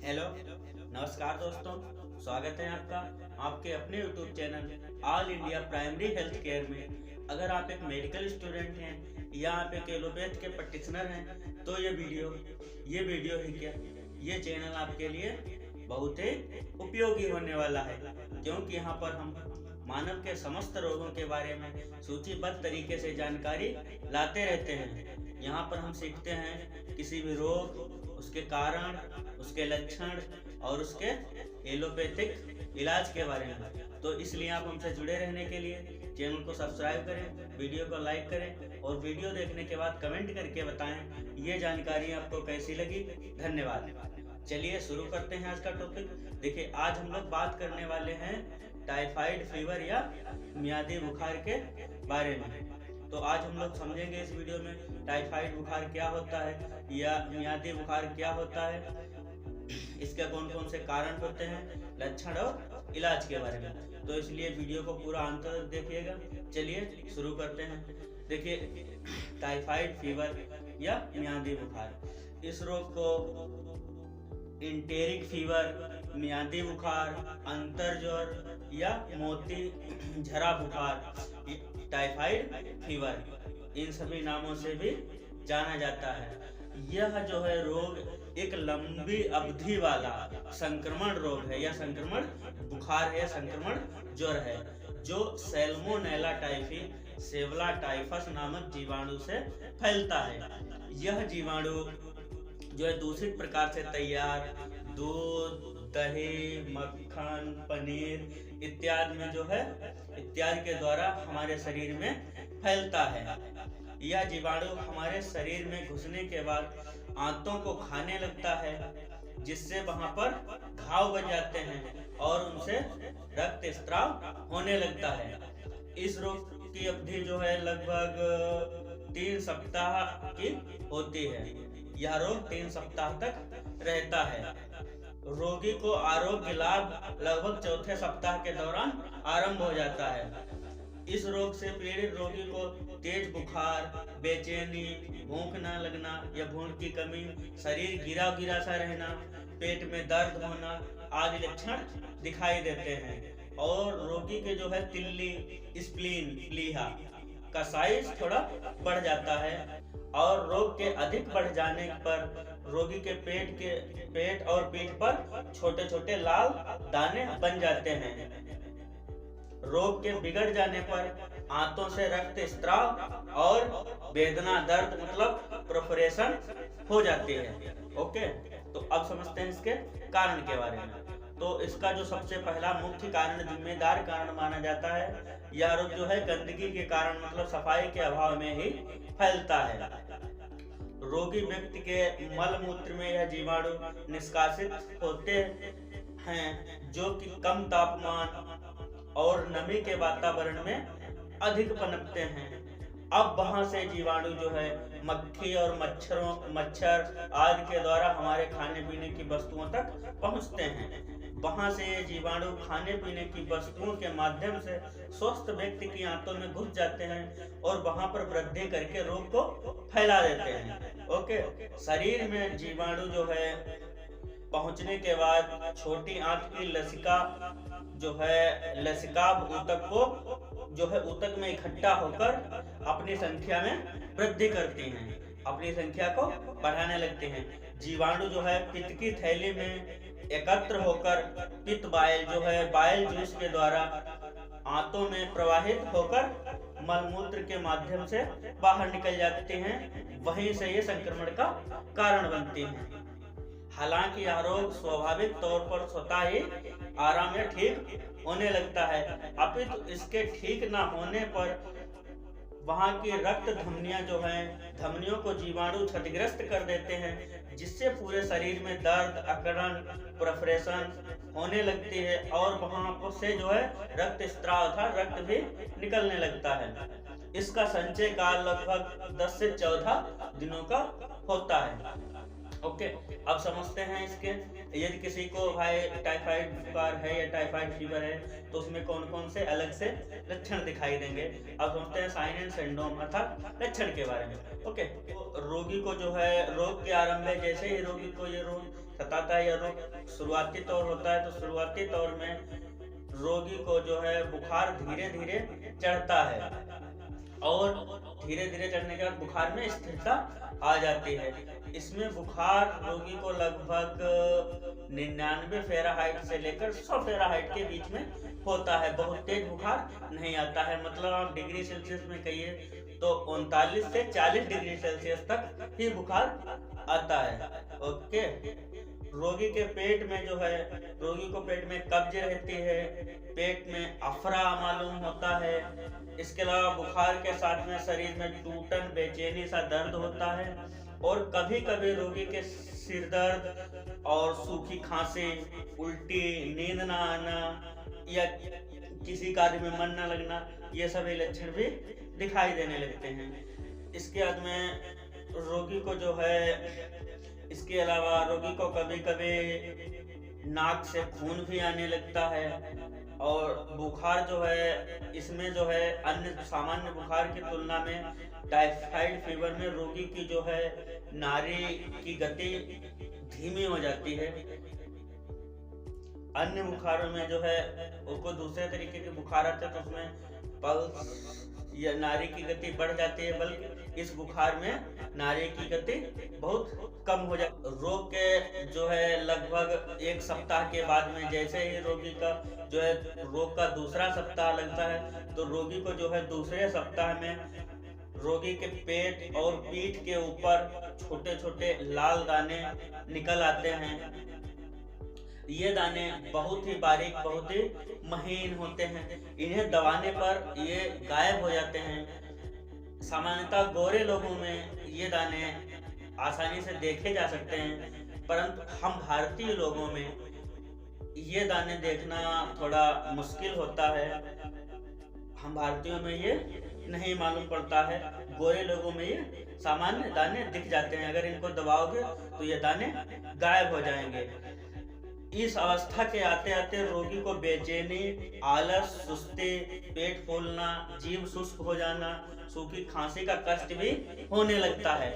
Hello, नमस्कार दोस्तों। स्वागत है आपका आपके अपने YouTube channel all India primary health care में। अगर आप एक मेडिकल स्टूडेंट हैं या आप एक एलोपैथ के प्रैक्टिशनर हैं तो ये वीडियो ही क्या, ये चैनल आपके लिए बहुत ही उपयोगी होने वाला है, क्योंकि यहाँ पर हम मानव के समस्त रोगों के बारे में सूचीबद्ध तरीके से जानकारी लाते रहते हैं। यहाँ पर हम सीखते हैं किसी भी रोग, उसके कारण, उसके लक्षण और उसके एलोपैथिक इलाज के बारे में। तो इसलिए आप हमसे जुड़े रहने के लिए चैनल को सब्सक्राइब करें, वीडियो को लाइक करें और वीडियो देखने के बाद कमेंट करके बताएं ये जानकारी आपको कैसी लगी। धन्यवाद। चलिए शुरू करते हैं आज का टॉपिक। देखिए, आज हम लोग बात करने वाले हैं टाइफाइड फीवर या मियादी बुखार के बारे में। तो आज हम लोग समझेंगे इस वीडियो में टाइफाइड बुखार क्या होता है या मियादी बुखार क्या होता है, इसके कौन कौन से कारण होते हैं, लक्षण और इलाज के बारे में। तो इसलिए वीडियो को पूरा अंत तक देखिएगा। चलिए शुरू करते हैं। देखिए, टाइफाइड फीवर या मियादी बुखार, इस रोग को इंटेरिक फीवर, मियादी बुखार, अंतर ज्वर या मोती झरा बुखार, टाइफाइड फीवर, इन सभी नामों से भी जाना जाता है। यह जो है रोग एक लंबी अवधि वाला संक्रमण रोग है या संक्रमण बुखार है, संक्रमण ज्वर है, जो सैल्मोनेला टाइफी सेवला टाइफस नामक जीवाणु से फैलता है। यह जीवाणु जो है दूषित प्रकार से तैयार दूध, दही, मक्खन, पनीर इत्यादि में जो है इत्यादि के द्वारा हमारे शरीर में फैलता है। यह जीवाणु हमारे शरीर में घुसने के बाद आंतों को खाने लगता है, जिससे वहां पर घाव बन जाते हैं और उनसे रक्त स्त्राव होने लगता है। इस रोग की अवधि जो है लगभग 3 सप्ताह की होती है। यह रोग 3 सप्ताह तक रहता है। रोगी को आरोग्य लाभ लगभग चौथे सप्ताह के दौरान आरंभ हो जाता है। इस रोग से पीड़ित रोगी को तेज बुखार, बेचैनी, भूख न लगना या भूख की कमी, शरीर गिरा गिरा सा रहना, पेट में दर्द होना आदि लक्षण दिखाई देते हैं। और रोगी के जो है तिल्ली, स्प्लीन, प्लीहा का साइज थोड़ा बढ़ जाता है और रोग के अधिक बढ़ जाने पर रोगी के पेट और पीठ पर छोटे छोटे लाल दाने बन जाते हैं। रोग के बिगड़ जाने पर आंतों से रक्त स्त्राव और वेदना, दर्द मतलब परफोरेशन हो जाती है। ओके, तो अब समझते हैं इसके कारण के बारे में। तो इसका जो सबसे पहला मुख्य कारण, जिम्मेदार कारण माना जाता है, यह रोग जो है गंदगी के कारण मतलब सफाई के अभाव में ही फैलता है। रोगी व्यक्ति के मल मूत्र में यह जीवाणु निष्कासित होते हैं, जो कि कम तापमान और नमी के वातावरण में अधिक पनपते हैं। अब वहां से जीवाणु जो है मक्खी और मच्छर आदि के द्वारा हमारे खाने पीने की वस्तुओं तक पहुंचते हैं। वहां से ये जीवाणु खाने पीने की वस्तुओं के माध्यम से स्वस्थ व्यक्ति की आंतों में घुस जाते हैं और वहां पर वृद्धि करके रोग को फैला देते हैं। ओके, शरीर में जीवाणु जो है पहुंचने के बाद छोटी आंत की लसिका जो है लसिकाभ ऊतक को जो है ऊतक में इकट्ठा होकर अपनी संख्या में वृद्धि करती हैं, अपनी संख्या को बढ़ाने लगते हैं। जीवाणु जो है पित्त की थैली में एकत्र होकर पित्त बाइल जो है बाइल जूस के द्वारा आंतों में प्रवाहित होकर मलमूत्र के माध्यम से बाहर निकल जाते हैं। वहीं से ये संक्रमण का कारण बनती हैं। हालांकि यह रोग स्वाभाविक तौर पर स्वतः ही आराम या ठीक होने लगता है, अपितु इसके ठीक न होने पर वहां की रक्त धमनियां जो हैं, धमनियों को जीवाणु क्षतिग्रस्त कर देते हैं, जिससे पूरे शरीर में दर्द, अकड़न, परफोरेशन होने लगती है और वहां से जो है रक्त स्त्राव था रक्त भी निकलने लगता है। इसका संचय काल लगभग 10 से 14 दिनों का होता है। ओके, अब समझते हैं इसके, यदि किसी को भाई टाइफाइड बुखार है या टाइफाइड फीवर है तो उसमें कौन कौन से अलग से लक्षण दिखाई देंगे। अब समझते हैं साइन एंड सिंड्रोम अर्थात लक्षण के बारे में। ओके, तो रोगी को जो है रोग के आरंभ में जैसे ही रोगी को ये रोग सताता है या रोग शुरुआती तौर होता है तो शुरुआती तौर में रोगी को जो है बुखार धीरे धीरे चढ़ता है और धीरे धीरे चढ़ने के बाद बुखार में स्थिरता आ जाती है। इसमें बुखार रोगी को लगभग 99 फ़ारेनहाइट से लेकर 100 फ़ारेनहाइट के बीच में होता है। बहुत तेज बुखार नहीं आता है, मतलब आप डिग्री सेल्सियस में कहिए तो 39 से 40 डिग्री सेल्सियस तक ही बुखार आता है। ओके, रोगी के पेट में जो है, रोगी को पेट में कब्ज रहती है, पेट में अफरा मालूम होता है। इसके अलावा बुखार के साथ में शरीर में टूटन, बेचैनी सा दर्द होता है और कभी कभी रोगी के सिर दर्द और सूखी खांसी, उल्टी, नींद ना आना या किसी कार्य में मन न लगना, ये सभी लक्षण भी दिखाई देने लगते हैं। इसके बाद में रोगी को जो है, इसके अलावा रोगी को कभी कभी नाक से खून भी आने लगता है और बुखार जो है, इसमें जो है अन्य सामान्य बुखार की तुलना में टाइफाइड फीवर में रोगी की जो है नाड़ी की गति धीमी हो जाती है। अन्य बुखारों में जो है उसको दूसरे तरीके के बुखार आते हैं तो उसमें पल्स या नाड़ी की गति बढ़ जाती है, बल्कि इस बुखार में नाड़ी की गति बहुत कम हो जाती है। रोग के जो है लगभग 1 सप्ताह के बाद में जैसे ही रोगी का जो है रोग का दूसरा सप्ताह लगता है तो रोगी को जो है दूसरे सप्ताह में रोगी के पेट और पीठ के ऊपर छोटे छोटे लाल दाने निकल आते हैं। ये दाने बहुत ही बारीक, बहुत ही महीन होते हैं। इन्हें दबाने पर ये गायब हो जाते हैं। सामान्यतः गोरे लोगों में ये दाने आसानी से देखे जा सकते हैं, परंतु हम भारतीय लोगों में ये दाने देखना थोड़ा मुश्किल होता है। हम भारतीयों में ये नहीं मालूम पड़ता है, गोरे लोगों में ये सामान्य दाने दिख जाते हैं। अगर इनको दबाओगे तो ये दाने गायब हो जाएंगे। इस अवस्था के आते आते रोगी को बेचैनी, आलस, सुस्ती, पेट फूलना, जीभ शुष्क हो जाना, सूखी खांसी का कष्ट भी होने लगता है।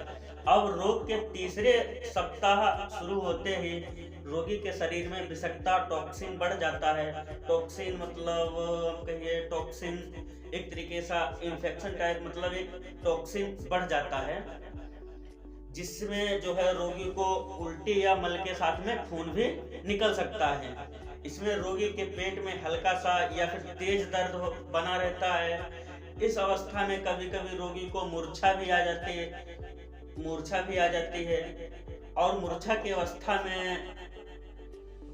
अब रोग के तीसरे सप्ताह शुरू होते ही रोगी के शरीर में विषाक्तता, टॉक्सिन बढ़ जाता है। टॉक्सिन मतलब हम कहिए टॉक्सिन एक तरीके सा इन्फेक्शन टाइप, मतलब एक टॉक्सिन बढ़ जाता है जिसमें जो है रोगी को उल्टी या मल के साथ में खून भी निकल सकता है। इसमें रोगी के पेट में हल्का सा या फिर तेज दर्द बना रहता है। इस अवस्था में कभी कभी रोगी को मूर्छा भी आ जाती है और मूर्छा की अवस्था में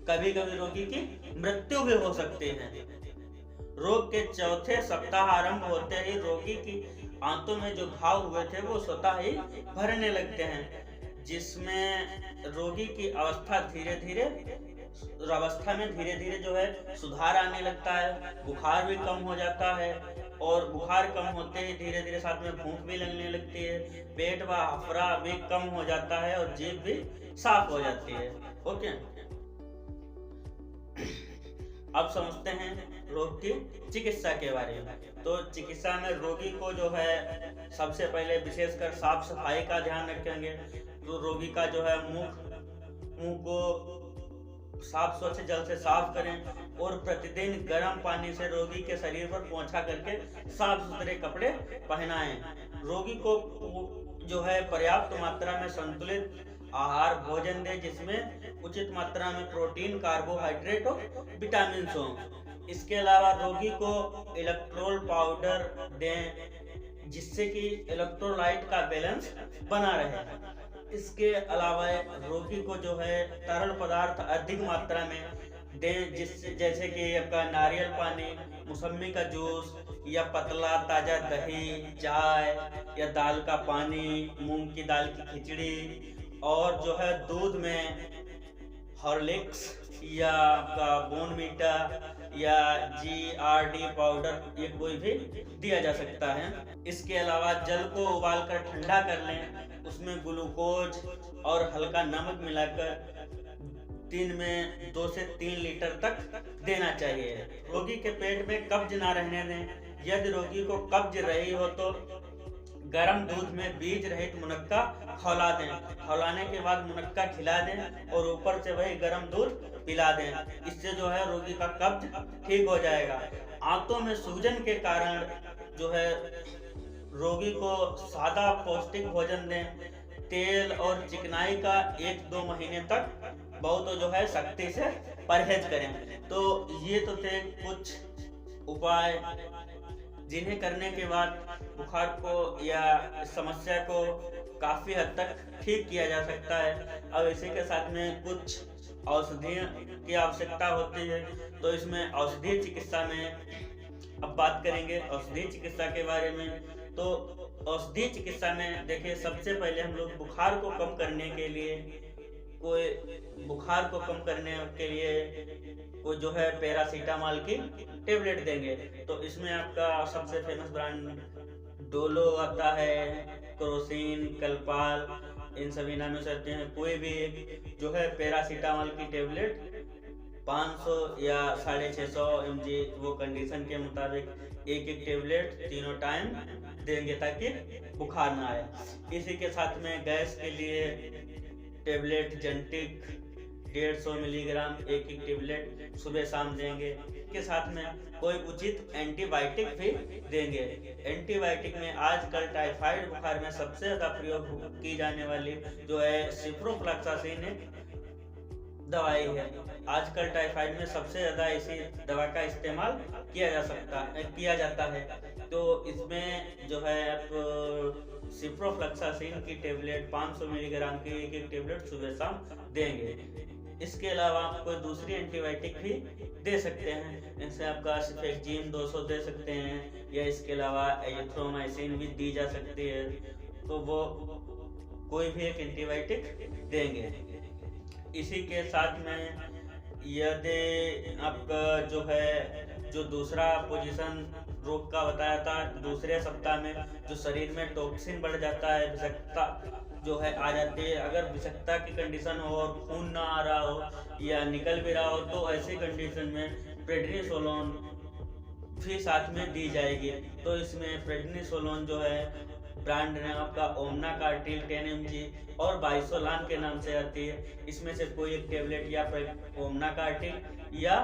कभी कभी रोगी की मृत्यु भी हो सकती है। रोग के चौथे सप्ताह आरंभ होते ही रोगी की आंतों में जो घाव हुए थे वो स्वतः ही भरने लगते हैं, जिसमें रोगी की अवस्था में धीरे धीरे जो है सुधार आने लगता है। बुखार भी कम हो जाता है और बुखार कम होते ही धीरे धीरे साथ में भूख भी लगने लगती है, पेट व अफरा भी कम हो जाता है और जीभ भी साफ हो जाती है। ओके, अब समझते हैं रोग की चिकित्सा के बारे में। तो चिकित्सा में रोगी को जो है सबसे पहले विशेषकर साफ सफाई का ध्यान रखेंगे। तो रोगी का जो है मुंह को साफ स्वच्छ जल से साफ करें और प्रतिदिन गर्म पानी से रोगी के शरीर पर पोंछा करके साफ सुथरे कपड़े पहनाएं। रोगी को जो है पर्याप्त मात्रा में संतुलित आहार भोजन दें, जिसमें उचित मात्रा में प्रोटीन, कार्बोहाइड्रेट और विटामिन हो। इसके अलावा रोगी को इलेक्ट्रोल पाउडर दें, जिससे कि इलेक्ट्रोलाइट का बैलेंस बना रहे। इसके अलावा रोगी को जो है तरल पदार्थ अधिक मात्रा में दें, जिससे जैसे कि आपका नारियल पानी, मौसमी का जूस या पतला ताजा दही, चाय या दाल का पानी, मूंग की दाल की खिचड़ी, और जो है दूध में हॉर्लिक्स या आपका बोनवीटा या GRD पाउडर, ये कोई भी दिया जा सकता है। इसके अलावा जल को उबालकर ठंडा कर लें, उसमें ग्लूकोज और हल्का नमक मिलाकर दिन में 2 से 3 लीटर तक देना चाहिए। रोगी के पेट में कब्ज ना रहने दें। यदि रोगी को कब्ज रही हो तो गर्म दूध में बीज रहित मुनक्का खौला दें। खौलाने के बाद मुनक्का खिला दें और ऊपर से वही गर्म दूध पिला दें। इससे जो है रोगी का कब्ज ठीक हो जाएगा। आंतों में सूजन के कारण जो है रोगी को सादा पौष्टिक भोजन दें। तेल और चिकनाई का 1-2 महीने तक बहुत जो है सख्ती से परहेज करें। तो ये तो थे कुछ उपाय जिन्हें करने के बाद बुखार को या समस्या को काफ़ी हद तक ठीक किया जा सकता है। अब इसी के साथ में कुछ औषधियों की आवश्यकता होती है, तो इसमें औषधीय चिकित्सा में अब बात करेंगे औषधीय चिकित्सा के बारे में। तो औषधीय चिकित्सा में देखिए, सबसे पहले हम लोग बुखार को कम करने के लिए वो जो है पैरासीटामोल की टेबलेट देंगे। तो इसमें आपका सबसे फेमस ब्रांड डोलो आता है, क्रोसिन, कलपाल, इन सभी नामों से आते हैं। कोई भी जो है पैरासीटामोल की टेबलेट 500 या 650 mg वो कंडीशन के मुताबिक एक टेबलेट तीनों टाइम देंगे ताकि बुखार ना आए। इसी के साथ में गैस के लिए टेबलेट जेंटिक 150 मिलीग्राम एक टेबलेट सुबह शाम देंगे। के साथ में कोई उचित एंटीबायोटिक भी देंगे। एंटीबायोटिक में आजकल टाइफाइड बुखार में सबसे ज़्यादा प्रयोग की जाने वाली जो है सिप्रोफ्लॉक्सासिन दवाई है। आजकल टाइफाइड में सबसे ज़्यादा इसी दवा का इस्तेमाल किया जाता है। तो इसमें जो है आप सिप्रोफ्लॉक्सासिन की टेबलेट 500 मिलीग्राम की एक टेबलेट सुबह शाम देंगे। इसके अलावा आप कोई दूसरी एंटीबायोटिक भी दे सकते हैं। इनसे आपका सिफेक्जिन 200 दे सकते हैं, या इसके अलावा एजिथ्रोमाइसिन भी दी जा सकती है। तो वो कोई भी एक एंटीबायोटिक देंगे। इसी के साथ में यदि आपका जो दूसरा पोजीशन रोग का बताया था, दूसरे सप्ताह में जो शरीर में टॉक्सिन बढ़ जाता है, विषाक्तता जो है आ जाती है। अगर विषाक्तता की कंडीशन हो और खून ना आ रहा हो या निकल भी रहा हो, तो ऐसी कंडीशन में प्रेडनिसोलोन भी साथ में दी जाएगी। तो इसमें प्रेडनिसोलोन जो है ब्रांड ने आपका ओमना कार्टिल 10 mg और बाइसोलान के नाम से आती है। इसमें से कोई एक टेबलेट या ओमना कार्टिल या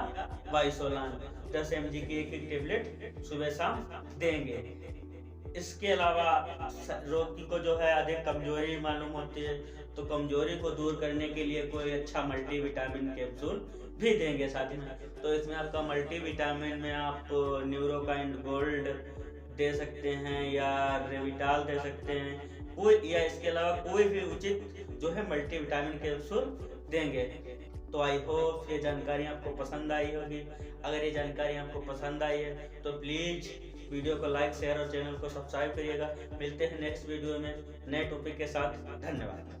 बाइसोलान 10 mg की एक टेबलेट सुबह शाम देंगे। इसके अलावा रोगी को जो है अधिक कमजोरी मालूम होती है, तो कमजोरी को दूर करने के लिए कोई अच्छा मल्टीविटामिन कैप्सूल भी देंगे साथ में। तो इसमें आपका मल्टीविटामिन में आप न्यूरोकाइन गोल्ड दे सकते हैं या रेविटाल दे सकते हैं, या इसके अलावा कोई भी उचित जो है मल्टीविटामिन कैप्सूल देंगे। तो आई होप ये जानकारी आपको पसंद आई होगी। अगर ये जानकारी आपको पसंद आई है तो प्लीज़ वीडियो को लाइक, शेयर और चैनल को सब्सक्राइब करिएगा। मिलते हैं नेक्स्ट वीडियो में नए टॉपिक के साथ। धन्यवाद।